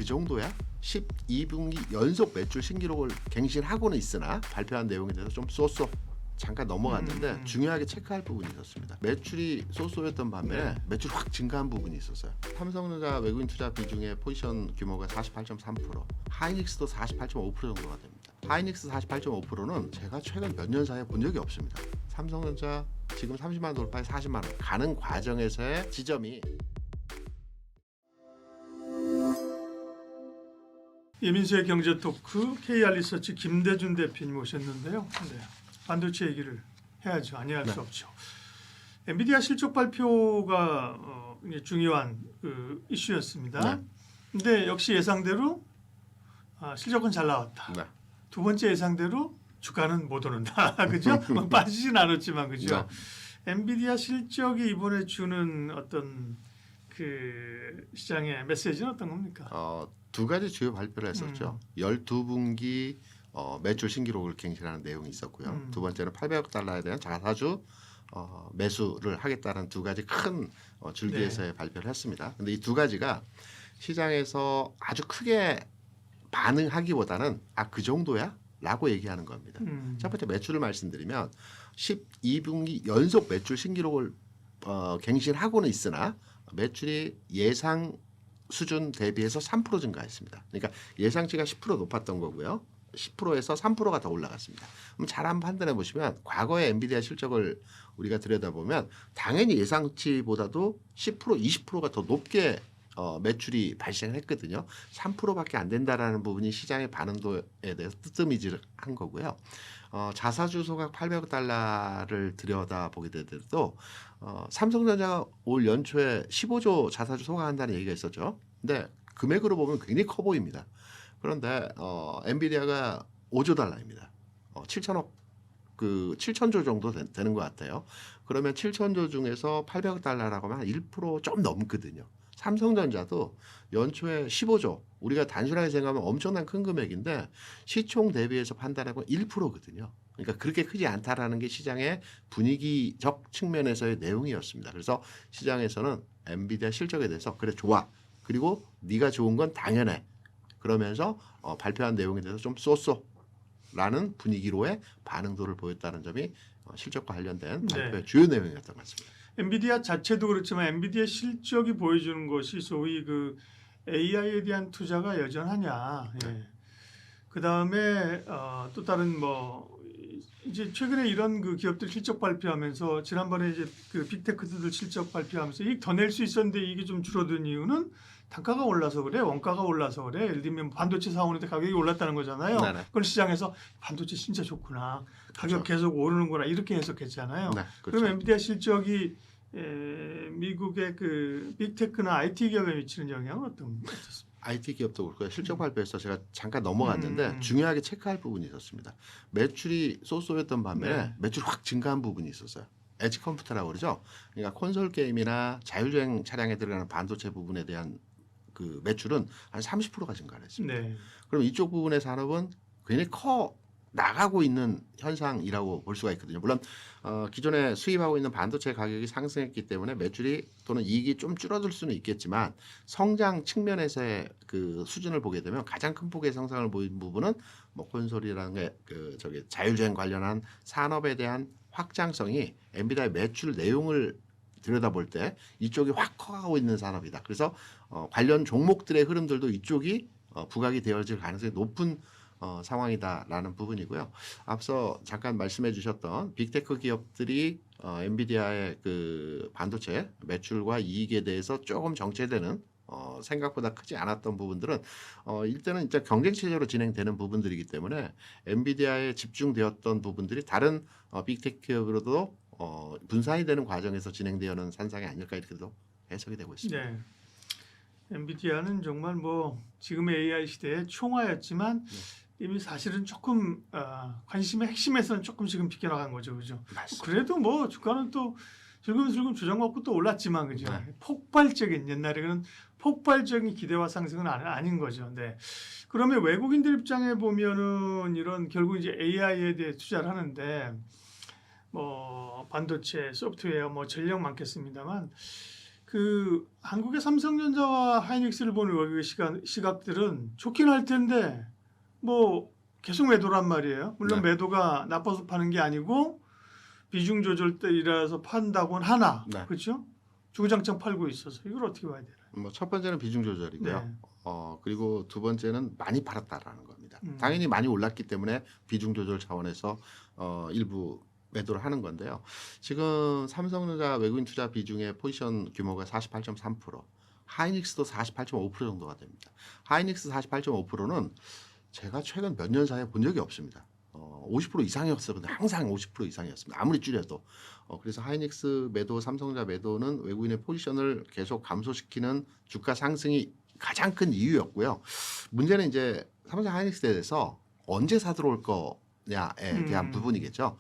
그 정도야? 12분기 연속 매출 신기록을 갱신하고는 있으나 발표한 내용에 대해서 좀 쏘쏘 잠깐 넘어갔는데 중요하게 체크할 부분이 있었습니다. 매출이 쏘쏘였던 반면에 매출 확 증가한 부분이 있었어요. 삼성전자 외국인 투자 비중의 포지션 규모가 48.3%, 하이닉스도 48.5% 정도가 됩니다. 하이닉스 48.5%는 제가 최근 몇 년 사이에 본 적이 없습니다. 삼성전자 지금 30만 원 돌파에 40만 원 가는 과정에서의 지점이 이민수의 경제토크 KR리서치 김대준 대표님 오셨는데요. 네. 반도체 얘기를 해야죠. 아니할 수 없죠. 엔비디아 실적 발표가 중요한 그 이슈였습니다. 근데 역시 예상대로 실적은 잘 나왔다. 두 번째 예상대로 주가는 못 오른다. 그죠? 빠지진 않았지만 그죠? 엔비디아 실적이 이번에 주는 어떤 그 시장의 메시지는 어떤 겁니까? 두 가지 주요 발표를 했었죠. 12분기 매출 신기록을 갱신하는 내용이 있었고요. 두 번째는 800억 달러에 대한 자사주 매수를 하겠다는 두 가지 큰 줄기에서의 발표를 했습니다. 근데 이 두 가지가 시장에서 아주 크게 반응하기보다는 그 정도야? 라고 얘기하는 겁니다. 첫 번째 매출을 말씀드리면 12분기 연속 매출 신기록을 갱신하고는 있으나 매출이 예상 수준 대비해서 3% 증가했습니다. 그러니까 예상치가 10% 높았던 거고요. 10%에서 3%가 더 올라갔습니다. 그럼 잘 한번 판단해 보시면 과거의 엔비디아 실적을 우리가 들여다보면 당연히 예상치보다도 10%, 20%가 더 높게 매출이 발생했거든요. 3%밖에 안 된다라는 부분이 시장의 반응도에 대해서 뜨뜻미질한 거고요. 자사주 소각 800억 달러를 들여다보게 되더라도 삼성전자가 올 연초에 15조 자사주 소각한다는 얘기가 있었죠. 근데 금액으로 보면 굉장히 커 보입니다. 그런데 엔비디아가 5조 달러입니다. 7천조 정도 되는 것 같아요. 그러면 7천조 중에서 800억 달러라고 하면 1%좀 넘거든요. 삼성전자도 연초에 15조, 우리가 단순하게 생각하면 엄청난 큰 금액인데 시총 대비해서 판단하면 1%거든요. 그러니까 그렇게 크지 않다라는 게 시장의 분위기적 측면에서의 내용이었습니다. 그래서 시장에서는 엔비디아 실적에 대해서 그래 좋아. 그리고 네가 좋은 건 당연해. 그러면서 발표한 내용에 대해서 좀 쏘쏘라는 분위기로의 반응도를 보였다는 점이 실적과 관련된 발표의 주요 내용이었던 것 같습니다. 엔비디아 자체도 그렇지만 엔비디아 실적이 보여주는 것이 소위 그 AI에 대한 투자가 여전하냐. 그 다음에 또 다른 이제 최근에 이런 그 기업들 실적 발표하면서 지난번에 이제 그 빅테크들 실적 발표하면서 이익 더 낼 수 있었는데 이게 좀 줄어든 이유는 단가가 올라서 그래, 원가가 올라서 그래. 예를 들면 반도체 사오는데 가격이 올랐다는 거잖아요. 그건 시장에서 반도체 진짜 좋구나, 가격 계속 오르는구나 이렇게 해석했잖아요. 그러면 엔비디아 실적이 미국의 그 빅테크나 IT 기업에 미치는 영향은 어떻습니까? IT 기업도 그렇고요. 실적 발표에서 제가 잠깐 넘어갔는데 중요하게 체크할 부분이 있었습니다. 매출이 쏘쏘였던 반면에 매출이 확 증가한 부분이 있었어요. 엣지 컴퓨터라고 그러죠. 그러니까 콘솔 게임이나 자율주행 차량에 들어가는 반도체 부분에 대한 그 매출은 한 30%가 증가를 했습니다. 그럼 이쪽 부분의 산업은 굉장히 나가고 있는 현상이라고 볼 수가 있거든요. 물론 기존에 수입하고 있는 반도체 가격이 상승했기 때문에 매출이 또는 이익이 좀 줄어들 수는 있겠지만 성장 측면에서의 그 수준을 보게 되면 가장 큰 폭의 성장을 보인 부분은 콘솔이라는 게 자율주행 관련한 산업에 대한 확장성이 엔비디아의 매출 내용을 들여다볼 때 이쪽이 확 커가고 있는 산업이다. 그래서 관련 종목들의 흐름들도 이쪽이 부각이 되어질 가능성이 높은 상황이다라는 부분이고요. 앞서 잠깐 말씀해 주셨던 빅테크 기업들이 엔비디아의 그 반도체 매출과 이익에 대해서 조금 정체되는 생각보다 크지 않았던 부분들은 일단은 이제 경쟁 체제로 진행되는 부분들이기 때문에 엔비디아에 집중되었던 부분들이 다른 빅테크 기업으로도 분산이 되는 과정에서 진행되어는 산상이 아닐까 이렇게도 해석이 되고 있습니다. 엔비디아는 정말 지금의 AI 시대의 총화였지만 이미 사실은 조금 관심의 핵심에서는 조금씩은 비껴나간 거죠, 그죠? 그래도 주가는 또 슬금슬금 조정받고 또 올랐지만 그죠? 폭발적인 옛날에는 폭발적인 기대와 상승은 아닌 거죠. 그러면 외국인들 입장에 보면은 이런 결국 이제 AI에 대해 투자를 하는데 반도체, 소프트웨어, 전력 많겠습니다만 그 한국의 삼성전자와 하이닉스를 보는 외국의 시각들은 좋긴 할 텐데 뭐 계속 매도란 말이에요. 물론 네. 매도가 나빠서 파는 게 아니고 비중 조절 때이라서 판다고는 하나, 네. 그렇죠? 주구장창 팔고 있어서 이걸 어떻게 봐야 되나요? 뭐 첫 번째는 비중 조절이고요. 네. 그리고 두 번째는 많이 팔았다라는 겁니다. 음. 당연히 많이 올랐기 때문에 비중 조절 차원에서 일부 매도를 하는 건데요. 지금 삼성전자 외국인 투자 비중의 포지션 규모가 48.3%, 하이닉스도 48.5% 정도가 됩니다. 하이닉스 48.5%는 제가 최근 몇 년 사이에 본 적이 없습니다. 50% 이상이었었거든요. 항상 50% 이상이었습니다. 아무리 줄여도. 그래서 하이닉스 매도, 삼성전자 매도는 외국인의 포지션을 계속 감소시키는 주가 상승이 가장 큰 이유였고요. 문제는 이제 삼성 하이닉스에 대해서 언제 사들어올 거냐에 대한 부분이겠죠.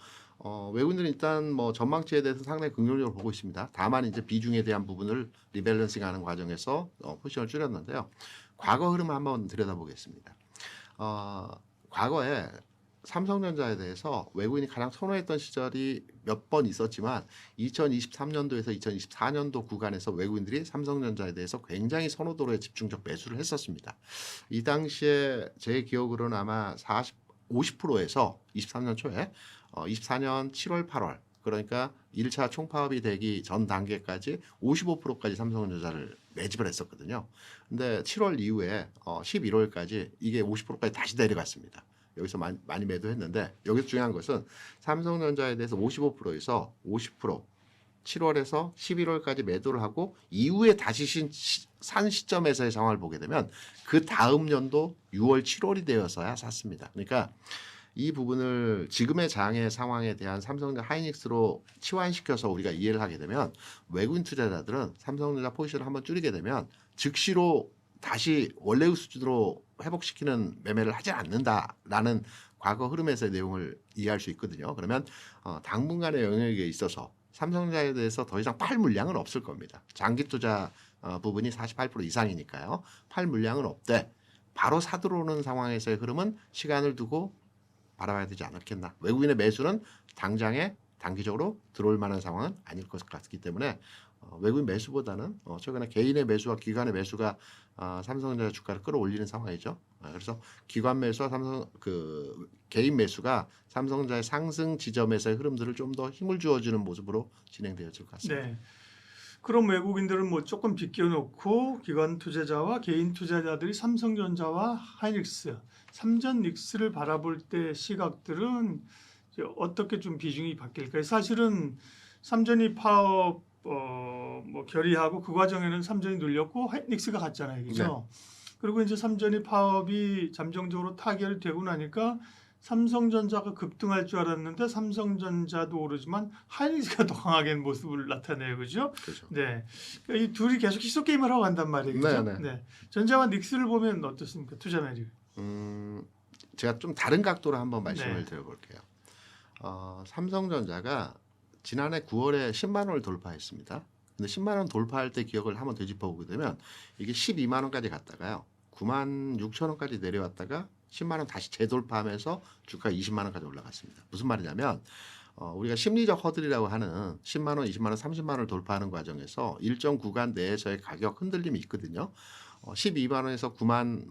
외국인들은 일단 뭐 전망치에 대해서 상당히 긍정적으로 보고 있습니다. 다만 이제 비중에 대한 부분을 리밸런싱하는 과정에서 포지션을 줄였는데요. 과거 흐름을 한번 들여다보겠습니다. 과거에 삼성전자에 대해서 외국인이 가장 선호했던 시절이 몇 번 있었지만 2023년도에서 2024년도 구간에서 외국인들이 삼성전자에 대해서 굉장히 선호도로에 집중적 매수를 했었습니다. 이 당시에 제 기억으로는 아마 50%에서 23년 초에 24년 7월 8월 그러니까 1차 총파업이 되기 전 단계까지 55%까지 삼성전자를 매집을 했었거든요. 근데 7월 이후에 11월까지 이게 50%까지 다시 내려갔습니다. 여기서 많이 매도했는데 여기서 중요한 것은 삼성전자에 대해서 55%에서 50% 7월에서 11월까지 매도를 하고 이후에 다시 산 시점에서의 상황을 보게 되면 그 다음 연도 6월 7월이 되어서야 샀습니다. 그러니까 이 부분을 지금의 장의 상황에 대한 삼성전자 하이닉스로 치환시켜서 우리가 이해를 하게 되면 외국인 투자자들은 삼성전자 포지션을 한번 줄이게 되면 즉시로 다시 원래의 수준으로 회복시키는 매매를 하지 않는다라는 과거 흐름에서의 내용을 이해할 수 있거든요. 그러면 당분간의 영역에 있어서 삼성전자에 대해서 더 이상 팔 물량은 없을 겁니다. 장기 투자 부분이 48% 이상이니까요. 팔 물량은 없대. 바로 사들어오는 상황에서의 흐름은 시간을 두고 바라봐야 되지 않았겠나. 외국인의 매수는 당장에 단기적으로 들어올 만한 상황은 아닐 것 같기 때문에 외국인 매수보다는 최근에 개인의 매수와 기관의 매수가 삼성전자 주가를 끌어올리는 상황이죠. 그래서 기관 매수와 개인 매수가 삼성전자의 상승 지점에서의 흐름들을 좀 더 힘을 주어주는 모습으로 진행되어질 것 같습니다. 네. 그럼 외국인들은 뭐 조금 비껴놓고 기관 투자자와 개인 투자자들이 삼성전자와 하이닉스, 삼전닉스를 바라볼 때 시각들은 이제 어떻게 좀 비중이 바뀔까요? 사실은 삼전이 파업 뭐 결의하고 그 과정에는 삼전이 눌렸고 하이닉스가 갔잖아요, 그렇죠? 그리고 이제 삼전이 파업이 잠정적으로 타결이 되고 나니까 삼성전자가 급등할 줄 알았는데 삼성전자도 오르지만 하이닉스가 더 강하게 모습을 나타내요, 그죠? 그렇죠. 네, 그러니까 이 둘이 계속 희소 게임을 하고 간단 말이에요, 그죠? 네. 네, 전자와 닉스를 보면 어떻습니까, 투자 매력? 제가 좀 다른 각도로 한번 말씀을 네. 드려볼게요. 삼성전자가 지난해 9월에 10만 원을 돌파했습니다. 근데 10만 원 돌파할 때 기억을 한번 되짚어 보게 되면 이게 12만 원까지 갔다가요. 9만 6천 원까지 내려왔다가 10만 원 다시 재돌파하면서 주가 20만 원까지 올라갔습니다. 무슨 말이냐면 우리가 심리적 허들이라고 하는 10만 원, 20만 원, 30만 원을 돌파하는 과정에서 일정 구간 내에서의 가격 흔들림이 있거든요. 12만 원에서 9만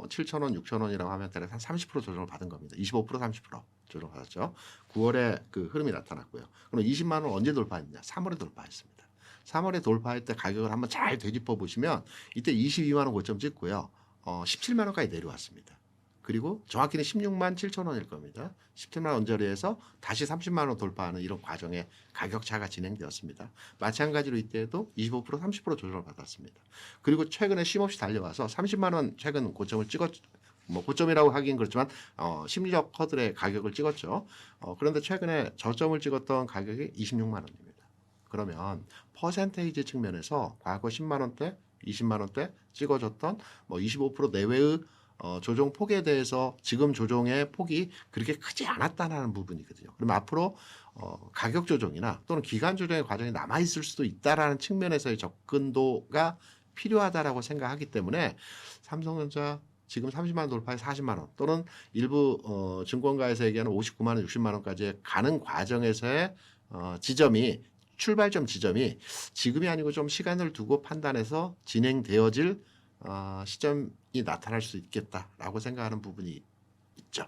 7천 원, 6천 원이라고 하면 대략 한 30% 조정을 받은 겁니다. 25%, 30% 조정을 받았죠. 9월에 그 흐름이 나타났고요. 그럼 20만 원 언제 돌파했느냐? 3월에 돌파했습니다. 3월에 돌파할 때 가격을 한번 잘 되짚어 보시면 이때 22만 원 고점 찍고요. 17만 원까지 내려왔습니다. 그리고 정확히는 16만 7천 원일 겁니다. 17만 원 언저리에서 다시 30만 원 돌파하는 이런 과정의 가격차가 진행되었습니다. 마찬가지로 이때도 25%, 30% 조정을 받았습니다. 그리고 최근에 쉼없이 달려와서 30만 원 최근 고점을 고점이라고 하긴 그렇지만 심리적 허들의 가격을 찍었죠. 그런데 최근에 저점을 찍었던 가격이 26만 원입니다. 그러면 퍼센테이지 측면에서 과거 10만 원대, 20만 원대 찍어줬던 25% 내외의 조정 폭에 대해서 지금 조정의 폭이 그렇게 크지 않았다는 부분이거든요. 그럼 앞으로 가격 조정이나 또는 기간 조정의 과정이 남아 있을 수도 있다라는 측면에서의 접근도가 필요하다라고 생각하기 때문에 삼성전자 지금 30만 원 돌파에 40만 원 또는 일부 증권가에서 얘기하는 59만 원, 60만 원까지 가는 과정에서의 지점이 출발점 지점이 지금이 아니고 좀 시간을 두고 판단해서 진행되어질 시점이 나타날 수 있겠다라고 생각하는 부분이 있죠.